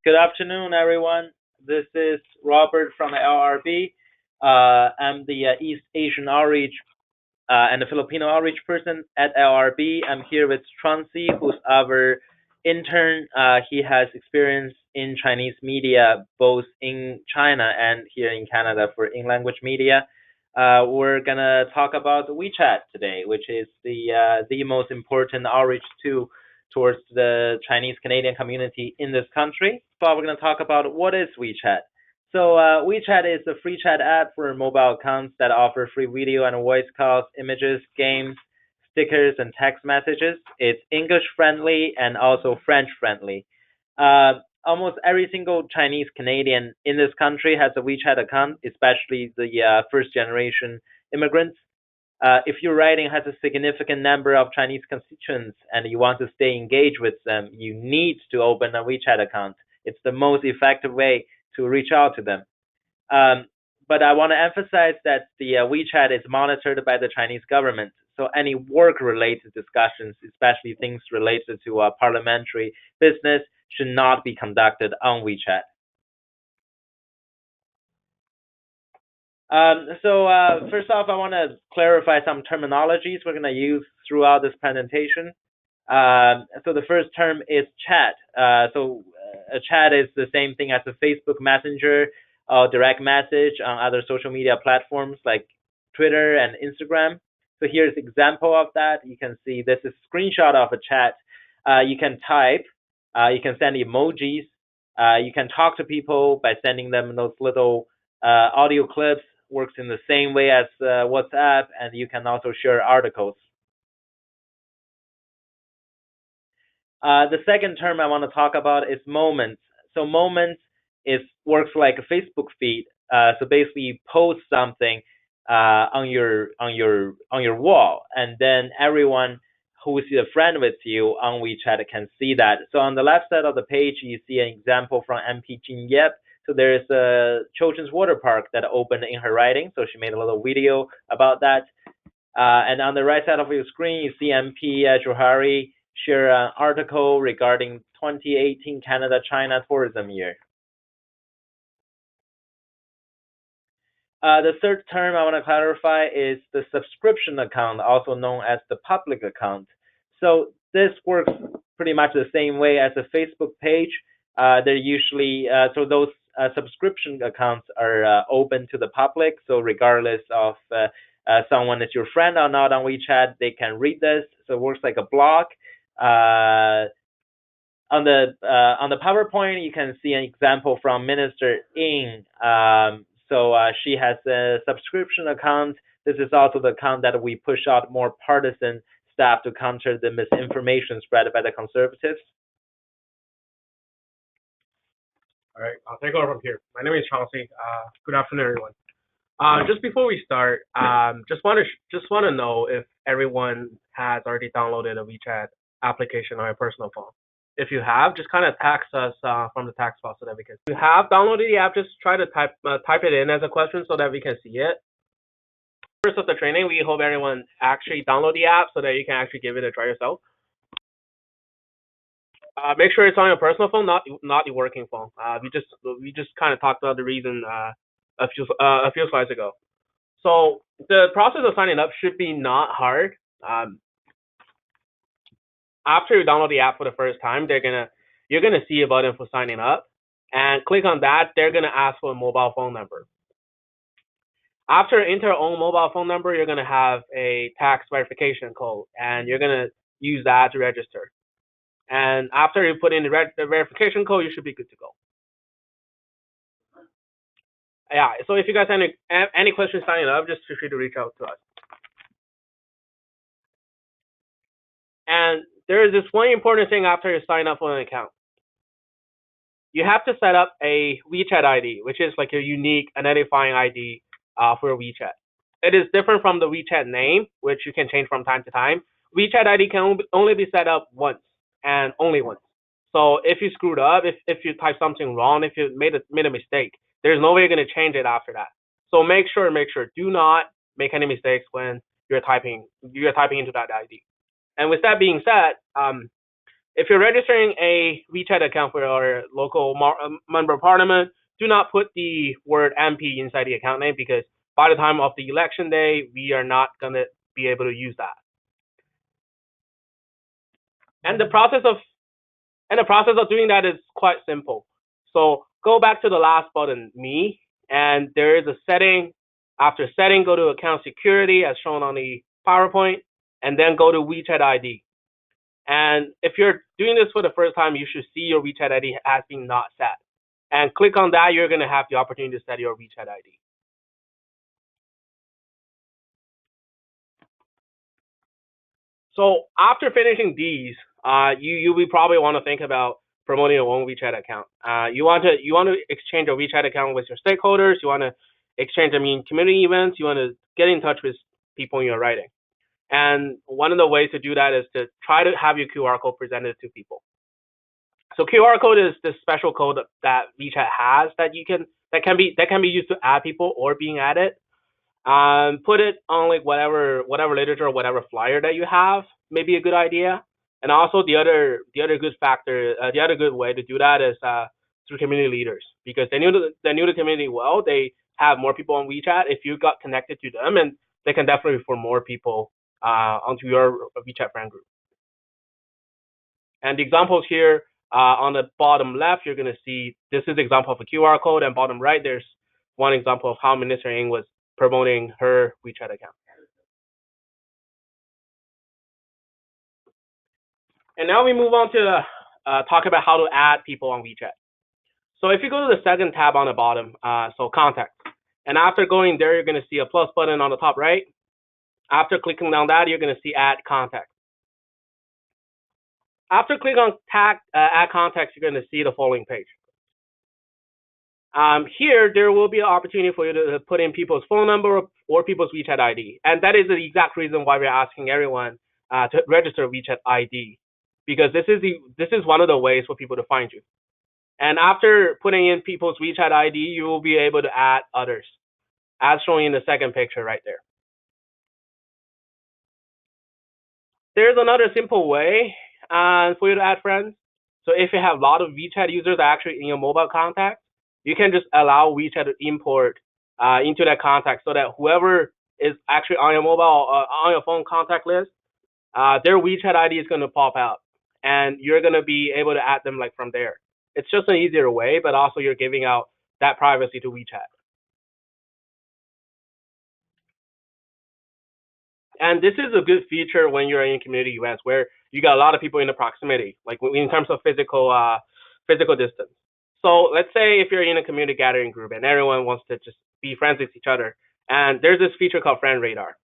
Good afternoon, everyone. This is Robert from LRB. I'm the East Asian outreach and the Filipino outreach person at LRB. I'm here with Chauncey, who's our intern. He has experience in Chinese media, both in China and here in Canada for in-language media. We're gonna talk about WeChat today, which is the most important outreach tool towards the Chinese Canadian community in this country. So we're gonna talk about what is WeChat. So WeChat is a free chat app for mobile accounts that offer free video and voice calls, images, games, stickers, and text messages. It's English friendly and also French friendly. Almost every single Chinese Canadian in this country has a WeChat account, especially the first generation immigrants. If your writing has a significant number of Chinese constituents and you want to stay engaged with them, you need to open a WeChat account. It's the most effective way to reach out to them. Um, but I want to emphasize that the WeChat is monitored by the Chinese government. So any work-related discussions, especially things related to parliamentary business, should not be conducted on WeChat. First off, I want to clarify some terminologies we're going to use throughout this presentation. So the first term is chat. A chat is the same thing as a Facebook Messenger or direct message on other social media platforms like Twitter and Instagram. So here's an example of that. You can see this is a screenshot of a chat. You can type, you can send emojis, you can talk to people by sending them those little audio clips. Works in the same way as WhatsApp, and you can also share articles. The second term I want to talk about is moments. So moments is works like a Facebook feed. So basically, you post something on your wall, and then everyone who is a friend with you on WeChat can see that. So on the left side of the page, you see an example from MP Jin Yep. So there's a children's water park that opened in her writing. So she made a little video about that. And on the right side of your screen, you see MP Johari share an article regarding 2018 Canada-China Tourism Year. The third term I want to clarify is the subscription account, also known as the public account. So this works pretty much the same way as a Facebook page. They're usually so those subscription accounts are open to the public. So regardless of someone is your friend or not on WeChat, they can read this. So it works like a blog. On the PowerPoint, you can see an example from Minister Ying. She has a subscription account. This is also the account that we push out more partisan stuff to counter the misinformation spread by the conservatives. All right, I'll take over from here. My name is Chauncey. Good afternoon, everyone. Just before we start, just want to know if everyone has already downloaded a WeChat application on your personal phone. If you have, just kind of text us from the text box so that we can. If you have downloaded the app, just try to type it in as a question so that we can see it. First of the training, we hope everyone actually download the app so that you can actually give it a try yourself. Make sure it's on your personal phone, not your working phone. We just kind of talked about the reason a few slides ago. So the process of signing up should be not hard. After you download the app for the first time, you're gonna see a button for signing up, and click on that. They're gonna ask for a mobile phone number. After enter your own mobile phone number, you're gonna have a tax verification code, and you're gonna use that to register. And after you put in the verification code, you should be good to go. Yeah. So if you guys have any questions signing up, just feel free to reach out to us. And there is this one important thing after you sign up for an account. You have to set up a WeChat ID, which is like a unique identifying ID for WeChat. It is different from the WeChat name, which you can change from time to time. WeChat ID can only be set up once and only once. So if you screwed up, if you type something wrong, if you made a mistake, there's no way you're going to change it after that. So make sure, do not make any mistakes when you're typing into that ID. And with that being said, If you're registering a WeChat account for your local member of parliament, do not put the word MP inside the account name because by the time of the election day, we are not going to be able to use that. And the process of doing that is quite simple. So go back to the last button, me, and there is a setting. After setting, go to account security as shown on the PowerPoint, and then go to WeChat ID. And if you're doing this for the first time, you should see your WeChat ID has been not set. And click on that, you're going to have the opportunity to set your WeChat ID. So after finishing these, you will probably want to think about promoting your own WeChat account. You want to exchange your WeChat account with your stakeholders. You want to exchange them in community events. You want to get in touch with people in your writing. And one of the ways to do that is to try to have your QR code presented to people. So QR code is this special code that WeChat has that can be used to add people or being added. Put it on like whatever literature or whatever flyer that you have may be a good idea. And also the other good way to do that is through community leaders because they knew the community well. They have more people on WeChat. If you got connected to them, and they can definitely refer more people onto your WeChat friend group. And the examples here on the bottom left, you're going to see this is an example of a QR code, and bottom right, there's one example of how Minister Ng was promoting her WeChat account. And now we move on to talk about how to add people on WeChat. So if you go to the second tab on the bottom, so contacts, and after going there, you're going to see a plus button on the top right. After clicking on that, you're going to see add contacts. After clicking on add contacts, you're going to see the following page. Here, there will be an opportunity for you to put in people's phone number or people's WeChat ID. And that is the exact reason why we're asking everyone to register WeChat ID, because this is one of the ways for people to find you. And after putting in people's WeChat ID, you will be able to add others, as shown in the second picture right there. There's another simple way for you to add friends. So if you have a lot of WeChat users actually in your mobile contacts, you can just allow WeChat to import into that contact so that whoever is actually on your mobile on your phone contact list, their WeChat ID is going to pop out, and you're going to be able to add them like from there. It's just an easier way, but also you're giving out that privacy to WeChat. And this is a good feature when you're in community events where you got a lot of people in the proximity, like in terms of physical distance. So let's say if you're in a community gathering group and everyone wants to just be friends with each other, and there's this feature called Friend Radar.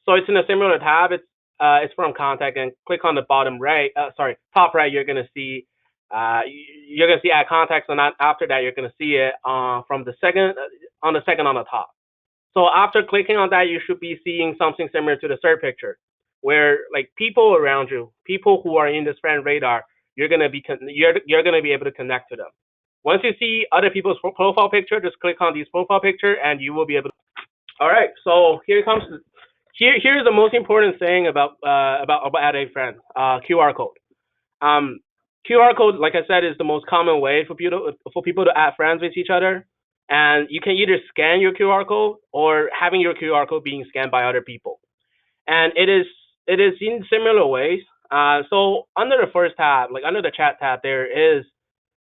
So it's in a similar tab. It's from Contact, and click on the top right. You're gonna see add contacts, and after that you're gonna see it from the second on the top. So after clicking on that, you should be seeing something similar to the third picture, where like people around you, people who are in this friend radar, you're gonna be able to connect to them. Once you see other people's profile picture, just click on these profile picture, and you will be able to. All right, so here's the most important thing about adding friends, QR code. QR code, like I said, is the most common way for people to add friends with each other. And you can either scan your QR code or having your QR code being scanned by other people. And it is in similar ways. So under the first tab, like under the chat tab, there is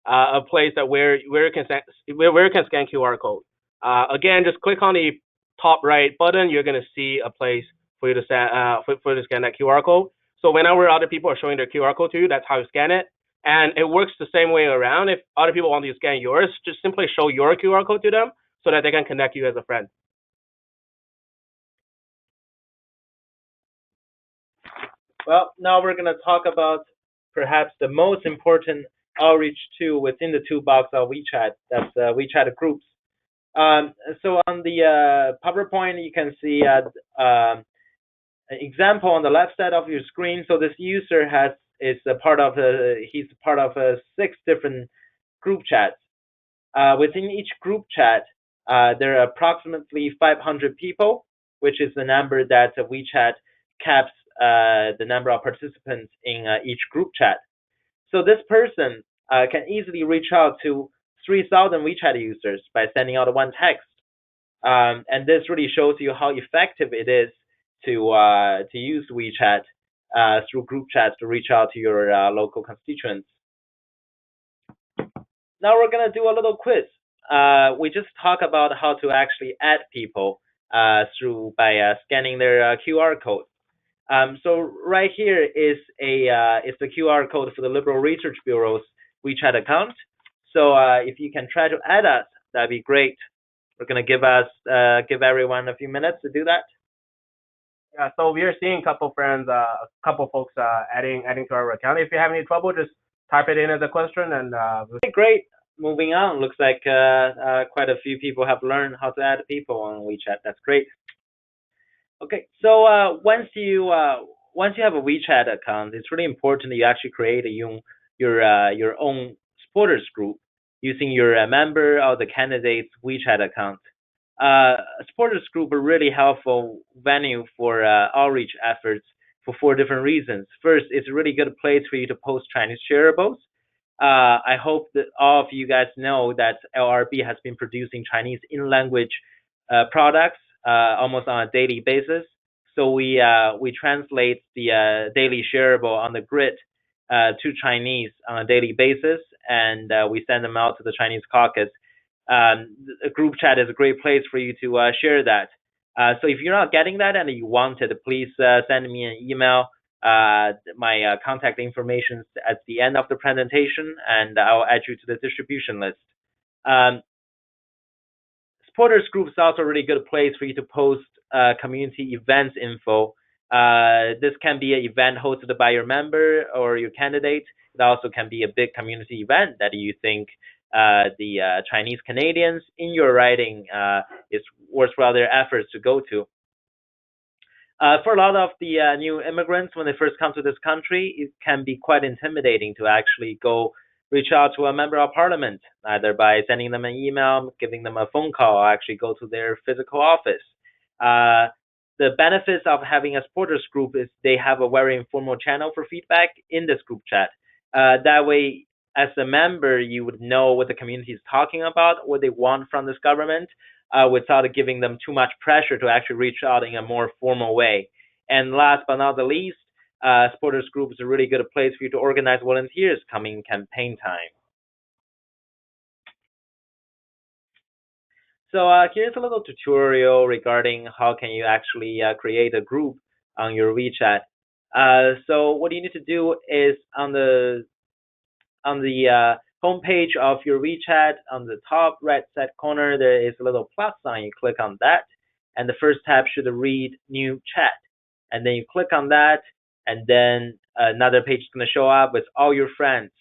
a place that where you can scan QR code. Again, just click on the top right button. You're gonna see a place for you to scan that QR code. So whenever other people are showing their QR code to you, that's how you scan it. And it works the same way around. If other people want to scan yours, just simply show your QR code to them so that they can connect you as a friend. Well, now we're going to talk about perhaps the most important outreach tool within the toolbox of WeChat. That's WeChat groups. So on the PowerPoint, you can see an example on the left side of your screen. So this user he's part of 6 different group chats. Within each group chat, there are approximately 500 people, which is the number that WeChat caps the number of participants in each group chat. So this person can easily reach out to 3,000 WeChat users by sending out one text. And this really shows you how effective it is to use WeChat through group chats to reach out to your local constituents. Now we're gonna do a little quiz. We just talk about how to actually add people through by scanning their QR code. So right here is the QR code for the Liberal Research Bureau's WeChat account. So if you can try to add us, that'd be great. We're gonna give everyone a few minutes to do that. Yeah, so we are seeing a couple friends, a couple folks adding to our account. If you have any trouble, just type it in as a question, and Okay, great. Moving on. Looks like quite a few people have learned how to add people on WeChat. That's great. Okay, so once you have a WeChat account, it's really important that you actually create your own supporters group using your member or the candidate's WeChat account. Supporters group are really helpful venue for outreach efforts for four different reasons. First, it's a really good place for you to post Chinese shareables. I hope that all of you guys know that LRB has been producing Chinese in-language products almost on a daily basis. So we translate the daily shareable on the grid to Chinese on a daily basis, and we send them out to the Chinese caucus. A group chat is a great place for you to share that. So if you're not getting that and you want it, please send me an email. My contact information is at the end of the presentation, and I'll add you to the distribution list. Um, Supporters group is also a really good place for you to post community events info. This can be an event hosted by your member or your candidate. It also can be a big community event that you think the Chinese Canadians in your riding is worthwhile their efforts to go to. For a lot of the new immigrants, when they first come to this country, it can be quite intimidating to actually go reach out to a member of parliament, either by sending them an email, giving them a phone call, or actually go to their physical office. The benefits of having a supporters group is they have a very informal channel for feedback in this group chat. That way, as a member, you would know what the community is talking about, what they want from this government, without giving them too much pressure to actually reach out in a more formal way. And last but not the least, supporters group is a really good place for you to organize volunteers coming campaign time. So here's a little tutorial regarding how can you actually create a group on your WeChat. So what you need to do is on the homepage of your WeChat, on the top right side corner, there is a little plus sign. You click on that, and the first tab should read New Chat. And then you click on that, and then another page is going to show up with all your friends.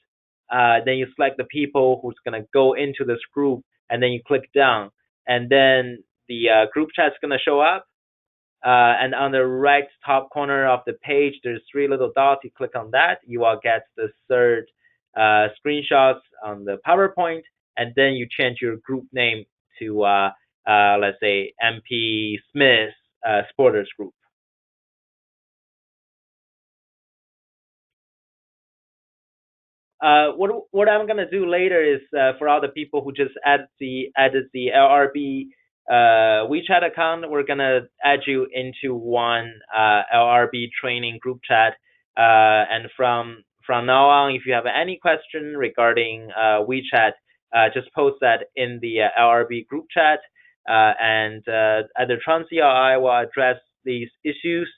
Then you select the people who's going to go into this group, and then you click down. And then the group chat is going to show up. And on the right top corner of the page, there's three little dots. You click on that, you will get the third screenshots on the PowerPoint, and then you change your group name to, let's say, MP Smith Supporters Group. What I'm gonna do later is for all the people who just added the LRB WeChat account, we're gonna add you into one LRB training group chat. And from now on, if you have any question regarding WeChat, just post that in the LRB group chat, and either Chauncey or I will address these issues.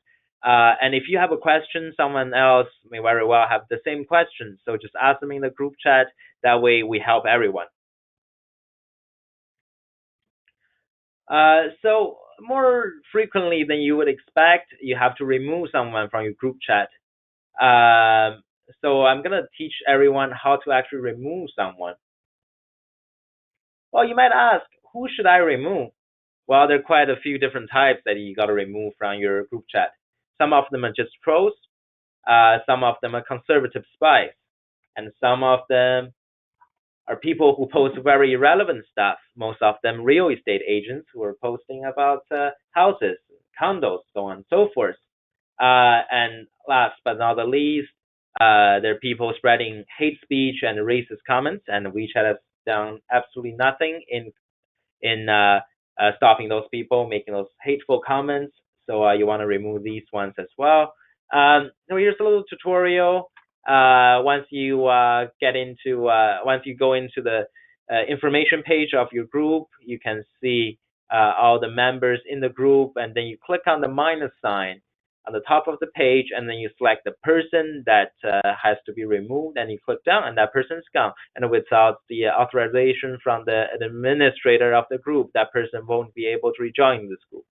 And if you have a question, someone else may very well have the same question. So just ask them in the group chat. That way we help everyone. So more frequently than you would expect, you have to remove someone from your group chat. So I'm going to teach everyone how to actually remove someone. Well, you might ask, who should I remove? Well, there are quite a few different types that you got to remove from your group chat. Some of them are just trolls. Some of them are conservative spies, and some of them are people who post very irrelevant stuff. Most of them real estate agents who are posting about houses, condos, so on and so forth. And last but not the least, There are people spreading hate speech and racist comments, and WeChat has done absolutely nothing in stopping those people making those hateful comments. So you want to remove these ones as well. So here's a little tutorial. Once you go into the information page of your group, you can see all the members in the group, and then you click on the minus sign on the top of the page, and then you select the person that has to be removed, and you click down, and that person's gone. And without the authorization from the administrator of the group, that person won't be able to rejoin this group.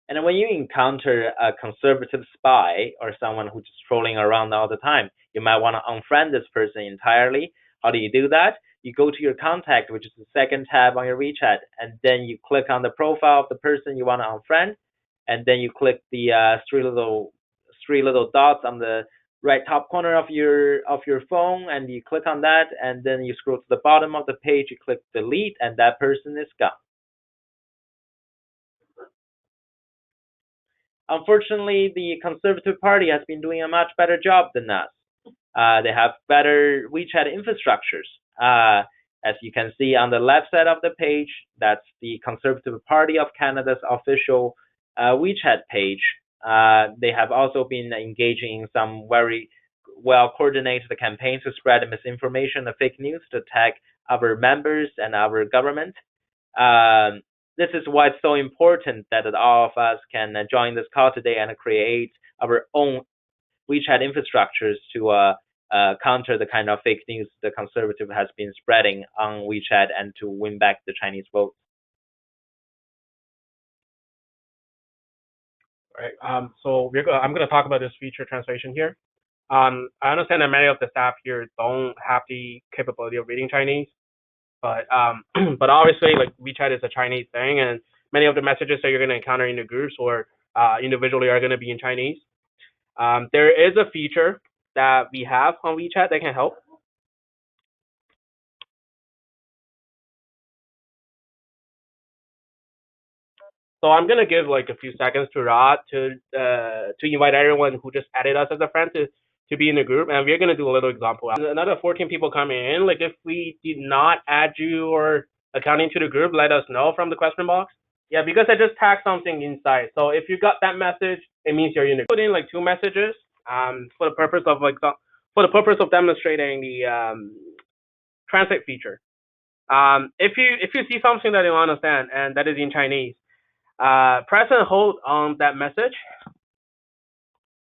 And when you encounter a conservative spy or someone who's just trolling around all the time, you might want to unfriend this person entirely. How do you do that? You go to your contact, which is the second tab on your WeChat, and then you click on the profile of the person you want to unfriend, and then you click the three little dots on the right top corner of your phone, and you click on that, and then you scroll to the bottom of the page, you click delete, and that person is gone. Unfortunately, the Conservative Party has been doing a much better job than us. They have better WeChat infrastructures. As you can see on the left side of the page, that's the Conservative Party of Canada's official WeChat page. They have also been engaging in some very well coordinated campaigns to spread misinformation and fake news to attack our members and our government. This is why it's so important that all of us can join this call today and create our own WeChat infrastructures to counter the kind of fake news the conservative has been spreading on WeChat and to win back the Chinese vote. Right. So I'm going to talk about this feature translation here. I understand that many of the staff here don't have the capability of reading Chinese, but but obviously, like WeChat is a Chinese thing, and many of the messages that you're going to encounter in the groups or individually are going to be in Chinese. There is a feature that we have on WeChat that can help. So I'm gonna give like a few seconds to Rod to invite everyone who just added us as a friend to be in the group, and we're gonna do a little example. Another 14 people coming in. Like if we did not add you or accounting to the group, let us know from the question box. Yeah, because I just tagged something inside. So if you got that message, it means you're in the group. Put in like two messages for the purpose of demonstrating the translate feature. If you see something that you don't understand and that is in Chinese, press and hold on that message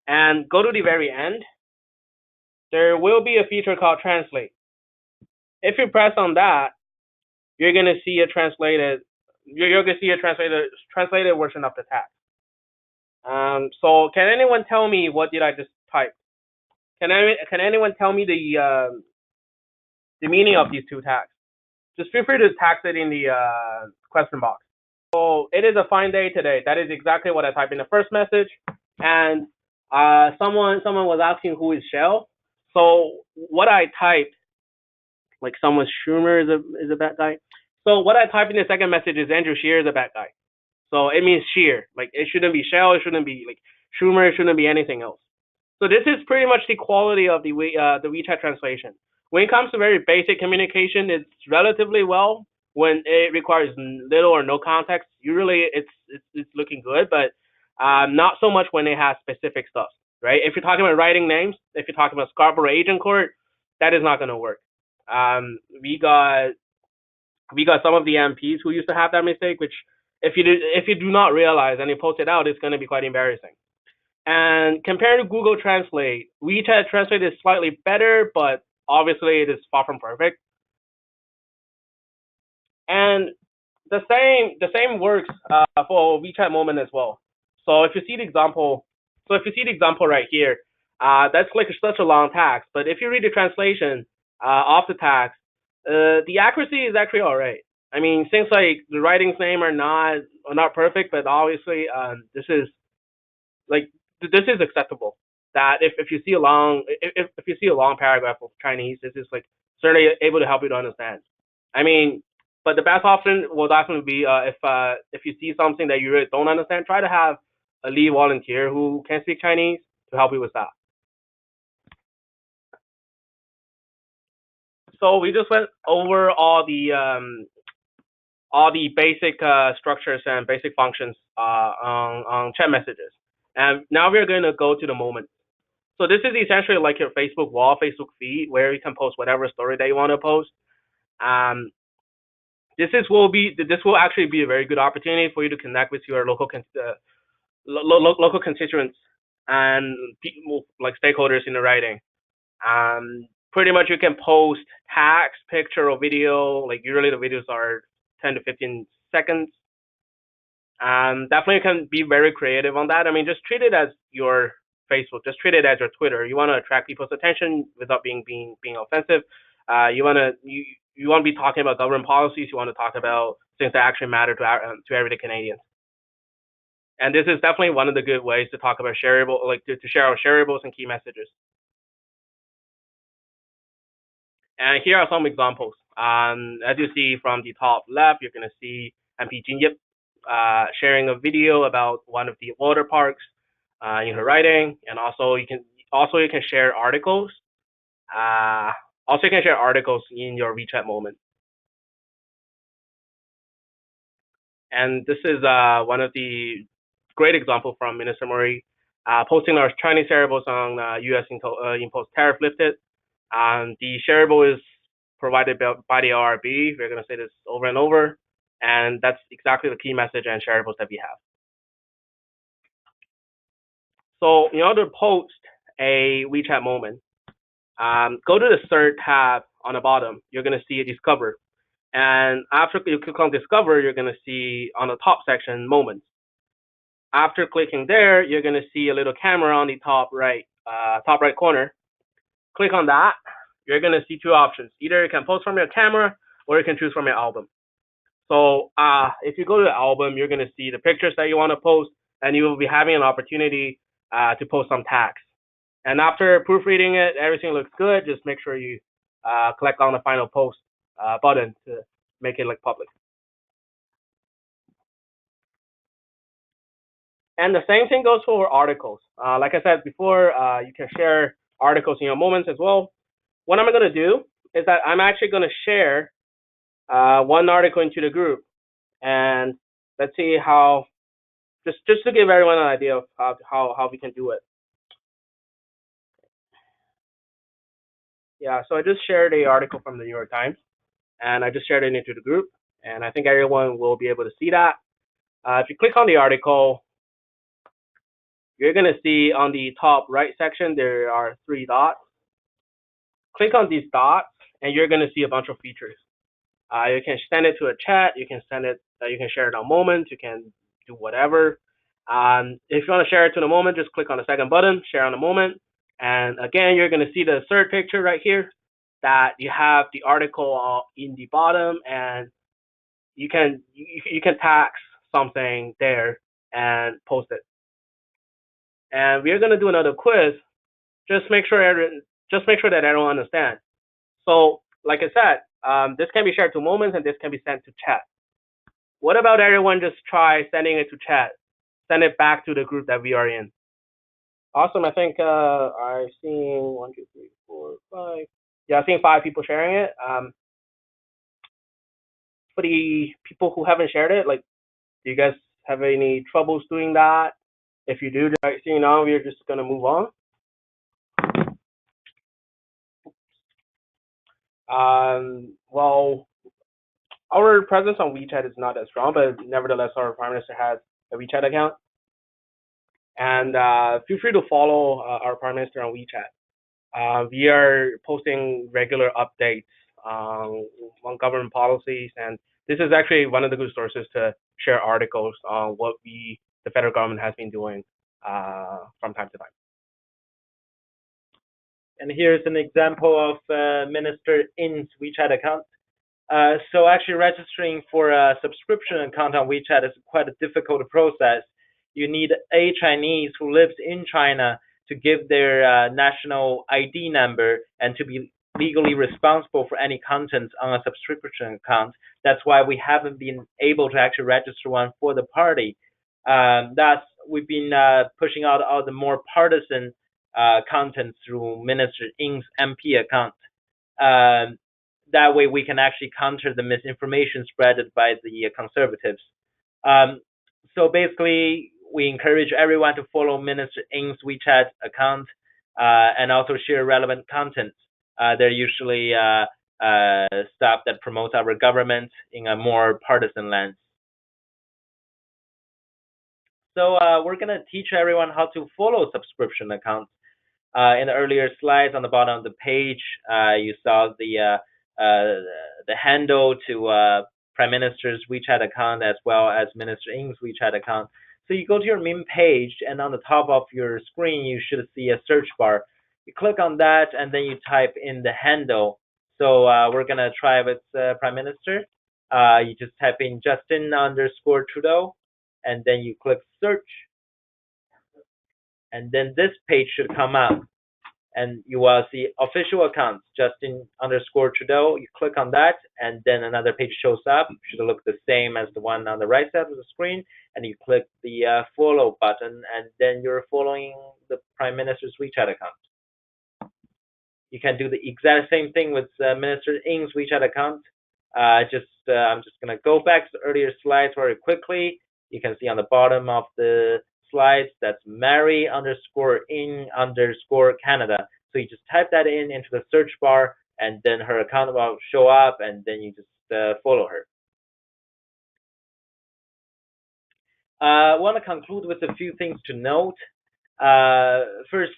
and go to the very end. There will be a feature called translate. If you press on that, you're gonna see a translated translated version of the text. So can anyone tell me what did I just type? Can anyone tell me the meaning of these two tags? Just feel free to text it in the question box. So it is a fine day today. That is exactly what I typed in the first message. And someone was asking who is Shell. So what I typed, like someone Schumer is a bad guy. So what I typed in the second message is Andrew Scheer is a bad guy. So it means Scheer. Like it shouldn't be Shell. It shouldn't be like Schumer. It shouldn't be anything else. So this is pretty much the quality of the WeChat translation. When it comes to very basic communication, it's relatively well. When it requires little or no context, usually it's looking good, but not so much when it has specific stuff, right? If you're talking about writing names, if you're talking about Scarborough Agent Court, that is not going to work. We got some of the MPs who used to have that mistake, which if you do not realize and you post it out, it's going to be quite embarrassing. And compared to Google Translate, WeChat Translate is slightly better, but obviously it is far from perfect. And the same works for WeChat Moment as well. So if you see the example, right here, that's like such a long text. But if you read the translation of the text, the accuracy is actually all right. I mean, things like the writing's name are not perfect, but obviously this is acceptable. That if you see a long paragraph of Chinese, this is like certainly able to help you to understand. I mean, But the best option will definitely be if you see something that you really don't understand, try to have a lead volunteer who can speak Chinese to help you with that. So we just went over all the basic structures and basic functions on chat messages, and now we're going to go to the moment. So this is essentially like your Facebook wall, Facebook feed, where you can post whatever story that you want to post. Um, this will actually be a very good opportunity for you to connect with your local constituents and people like stakeholders in the writing. Pretty much you can post text, picture, or video. Like usually the videos are 10 to 15 seconds. Definitely can be very creative on that. I mean, just treat it as your Facebook. Just treat it as your Twitter. You want to attract people's attention without being offensive. You want to be talking about government policies. You want to talk about things that actually matter to everyday Canadians. And this is definitely one of the good ways to talk about shareable, like to share our shareables and key messages. And here are some examples. As you see from the top left, you're going to see MP Jingyip sharing a video about one of the water parks in her writing, and also you can share articles. Also, you can share articles in your WeChat moment. And this is one of the great examples from Minister Murray posting our Chinese shareables on U.S. imposed tariff lifted. The shareable is provided by the LRB. We're going to say this over and over, and that's exactly the key message and shareables that we have. So in order to post a WeChat moment, go to the Search tab on the bottom. You're going to see a Discover. And after you click on Discover, you're going to see on the top section, Moments. After clicking there, you're going to see a little camera on the top right corner. Click on that. You're going to see two options. Either you can post from your camera or you can choose from your album. So if you go to the album, you're going to see the pictures that you want to post, and you will be having an opportunity to post some tags. And after proofreading it, everything looks good. Just make sure you click on the final post button to make it like public. And the same thing goes for articles. Like I said before, you can share articles in your moments as well. What I'm going to do is that I'm actually going to share one article into the group, and let's see how. Just to give everyone an idea of how we can do it. Yeah, so I just shared an article from the New York Times, and I just shared it into the group, and I think everyone will be able to see that. If you click on the article, you're going to see on the top right section, there are 3 dots. Click on these dots, and you're going to see a bunch of features. You can send it to a chat. You can send it. You can share it on Moments. You can do whatever. If you want to share it to the moment, just click on the second button, share on the moment. And again, you're going to see the third picture right here that you have the article in the bottom, and you can tag something there and post it. And we're going to do another quiz. Just make sure that everyone understands. So, like I said, this can be shared to Moments, and this can be sent to chat. What about everyone just try sending it to chat? Send it back to the group that we are in. Awesome. I think I've seen 1, 2, 3, 4, 5. Yeah, I've seen 5 people sharing it. For the people who haven't shared it, like, do you guys have any troubles doing that? If you do, see now we're just gonna move on. Well, our presence on WeChat is not as strong, but nevertheless, our Prime Minister has a WeChat account. And feel free to follow our Prime Minister on WeChat. We are posting regular updates on government policies, and this is actually one of the good sources to share articles on what the federal government has been doing from time to time. And here's an example of Minister In's WeChat account. So actually registering for a subscription account on WeChat is quite a difficult process. You need a Chinese who lives in China to give their national ID number and to be legally responsible for any content on a subscription account. That's why we haven't been able to actually register one for the party. Thus, we've been pushing out all the more partisan content through Minister Ng's MP account. Um, that way, we can actually counter the misinformation spread by the conservatives. Um, so basically, we encourage everyone to follow Minister Ng's WeChat account and also share relevant content. They're usually stuff that promotes our government in a more partisan lens. So we're gonna teach everyone how to follow subscription accounts. In the earlier slides on the bottom of the page, you saw the handle to Prime Minister's WeChat account as well as Minister Ng's WeChat account. So you go to your main page, and on the top of your screen, you should see a search bar. You click on that, and then you type in the handle. So we're gonna try with Prime Minister. You just type in Justin underscore Trudeau, and then you click search, and then this page should come up and you will see official accounts, Justin underscore Trudeau. You click on that, and then another page shows up. It should look the same as the one on the right side of the screen, and you click the follow button, and then you're following the Prime Minister's WeChat account. You can do the exact same thing with Minister Ng's WeChat account. I'm just gonna go back to the earlier slides very quickly. You can see on the bottom of the slides that's Mary underscore Ng underscore Canada. So you just type that in into the search bar, and then her account will show up, and then you just follow her. I want to conclude with a few things to note. First,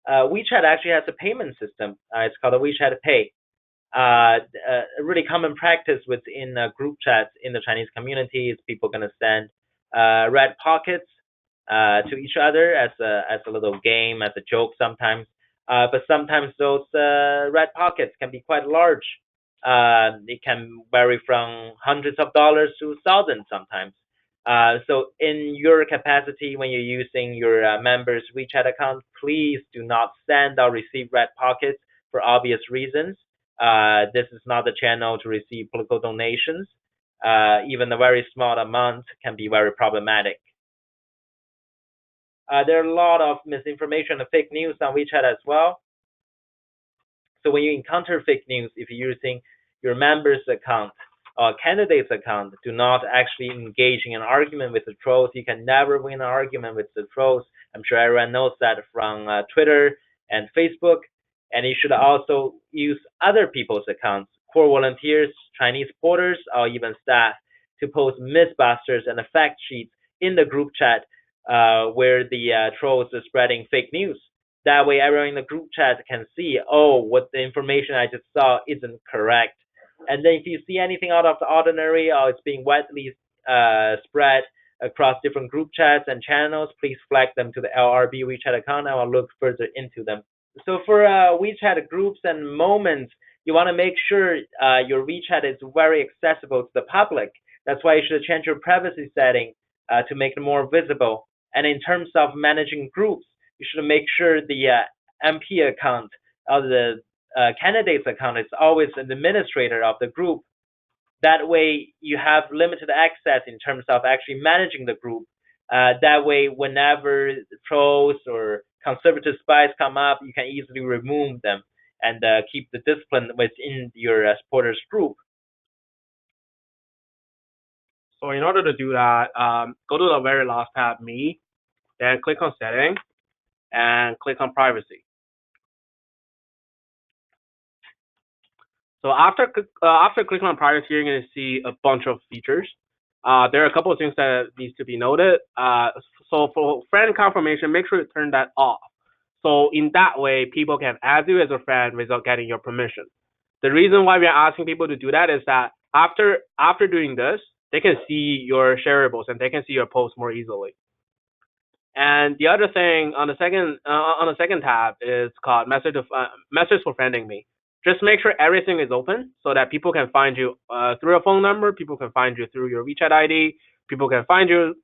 WeChat actually has a payment system. It's called a WeChat Pay. A really common practice within group chats in the Chinese community is people gonna send red pockets to each other as a little game, as a joke sometimes. But sometimes those red pockets can be quite large. It can vary from hundreds of dollars to thousands sometimes. So in your capacity, when you're using your members' WeChat account, please do not send or receive red pockets for obvious reasons. This is not the channel to receive political donations. Even a very small amount can be very problematic. There are a lot of misinformation and fake news on WeChat as well. So when you encounter fake news, if you're using your members' account or candidate's account, do not actually engage in an argument with the trolls. You can never win an argument with the trolls. I'm sure everyone knows that from Twitter and Facebook. And you should also use other people's accounts, core volunteers, Chinese porters, or even staff, to post mythbusters and fact sheets in the group chat where the trolls are spreading fake news. That way, everyone in the group chat can see, oh, what the information I just saw isn't correct. And then if you see anything out of the ordinary or it's being widely spread across different group chats and channels, please flag them to the LRB WeChat account and I'll look further into them. So for WeChat groups and moments, you want to make sure your WeChat is very accessible to the public. That's why you should change your privacy setting to make it more visible. And in terms of managing groups, you should make sure the MP account or the candidate's account is always an administrator of the group. That way, you have limited access in terms of actually managing the group. That way, whenever trolls or conservative spies come up, you can easily remove them and keep the discipline within your supporters group. So in order to do that, go to the very last tab, Me, then click on Settings, and click on Privacy. So after clicking on Privacy, you're going to see a bunch of features. There are a couple of things that needs to be noted. So for friend confirmation, make sure you turn that off. So in that way, people can add you as a friend without getting your permission. The reason why we are asking people to do that is that after doing this, they can see your shareables and they can see your posts more easily. And the other thing on the second tab is called message for friending me. Just make sure everything is open so that people can find you through a phone number, people can find you through your WeChat ID, people can find you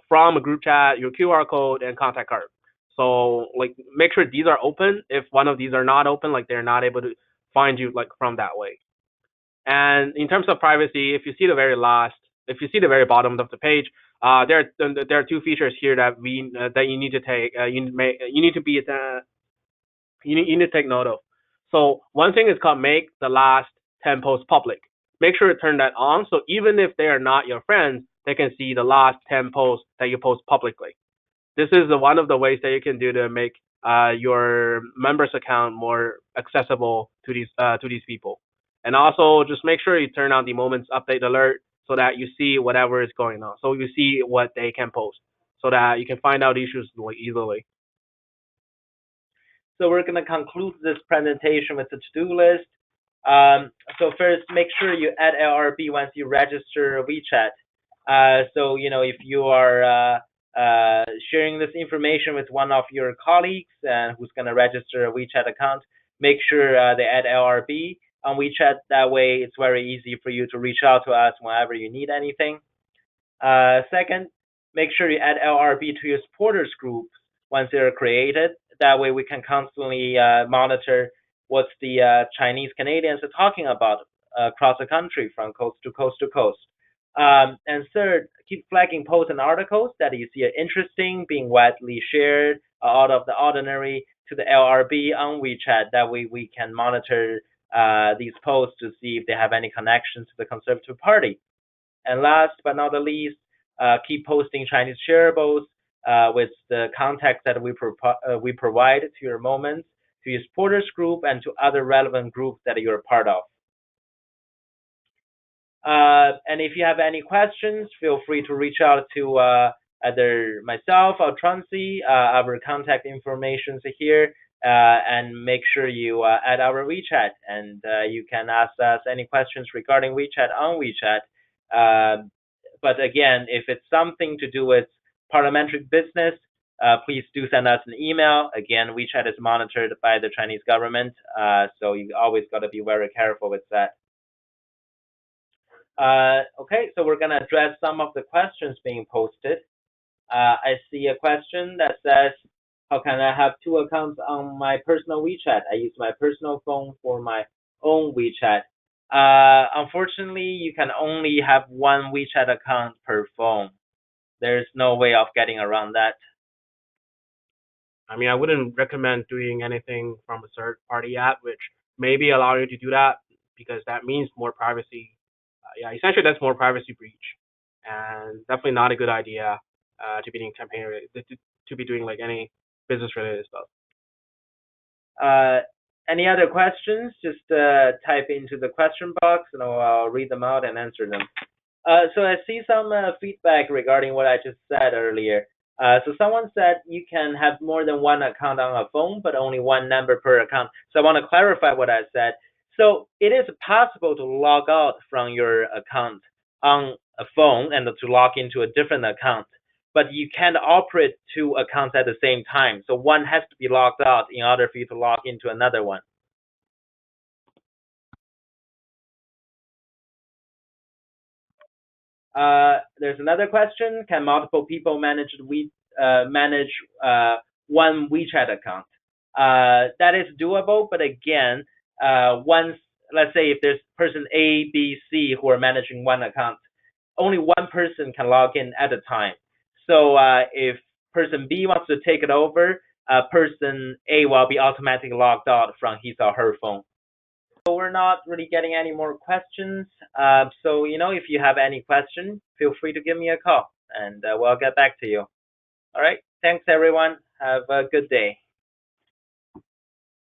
from a group chat, your QR code and contact card. So make sure these are open. If one of these are not open, they're not able to find you from that way. And in terms of privacy, if you see the very bottom of the page, there are two features here that you need to take you need to be you need to take note of. So one thing is called make the last 10 posts public. Make sure to turn that on so even if they are not your friends, they can see the last 10 posts that you post publicly. This is one of the ways that you can do to make your members account more accessible to these people. And also just make sure you turn on the moments update alert so that you see whatever is going on. So you see what they can post so that you can find out issues more easily. So we're going to conclude this presentation with the to-do list. So first, make sure you add LRB once you register WeChat. So if you are sharing this information with one of your colleagues and who's going to register a WeChat account, make sure they add LRB on WeChat. That way, it's very easy for you to reach out to us whenever you need anything. Second, make sure you add LRB to your supporters groups once they're created. That way, we can constantly monitor what the Chinese Canadians are talking about across the country from coast to coast to coast. And third, keep flagging posts and articles that you see are interesting, being widely shared out of the ordinary to the LRB on WeChat. That way, we can monitor these posts to see if they have any connections to the Conservative Party. And last but not the least, keep posting Chinese shareables with the context that we provide to your moments, to your supporters group, and to other relevant groups that you're part of. And if you have any questions, feel free to reach out to either myself or Trancy. Our contact information is here. And make sure you add our WeChat, and you can ask us any questions regarding WeChat on WeChat. But again, if it's something to do with parliamentary business, please do send us an email. Again, WeChat is monitored by the Chinese government, so you always got to be very careful with that. Okay, so we're going to address some of the questions being posted. I see a question that says, how can I have two accounts on my personal WeChat? I use my personal phone for my own WeChat. Unfortunately, you can only have one WeChat account per phone. There's no way of getting around that. I mean, I wouldn't recommend doing anything from a third party app, which maybe allow you to do that because that means more privacy. Yeah, essentially that's more privacy breach, and definitely not a good idea to be doing campaign to be doing like any business related stuff. Any other questions? Just type into the question box, and I'll read them out and answer them. So I see some feedback regarding what I just said earlier. So someone said you can have more than one account on a phone, but only one number per account. So I want to clarify what I said. So it is possible to log out from your account on a phone and to log into a different account, but you can't operate two accounts at the same time. So one has to be logged out in order for you to log into another one. There's another question. Can multiple people manage one WeChat account? That is doable, but again, once, let's say if there's person A, B, C who are managing one account, only one person can log in at a time. So if person B wants to take it over, person A will be automatically logged out from his or her phone. So we're not really getting any more questions. So if you have any question, feel free to give me a call, and we'll get back to you. All right. Thanks, everyone. Have a good day.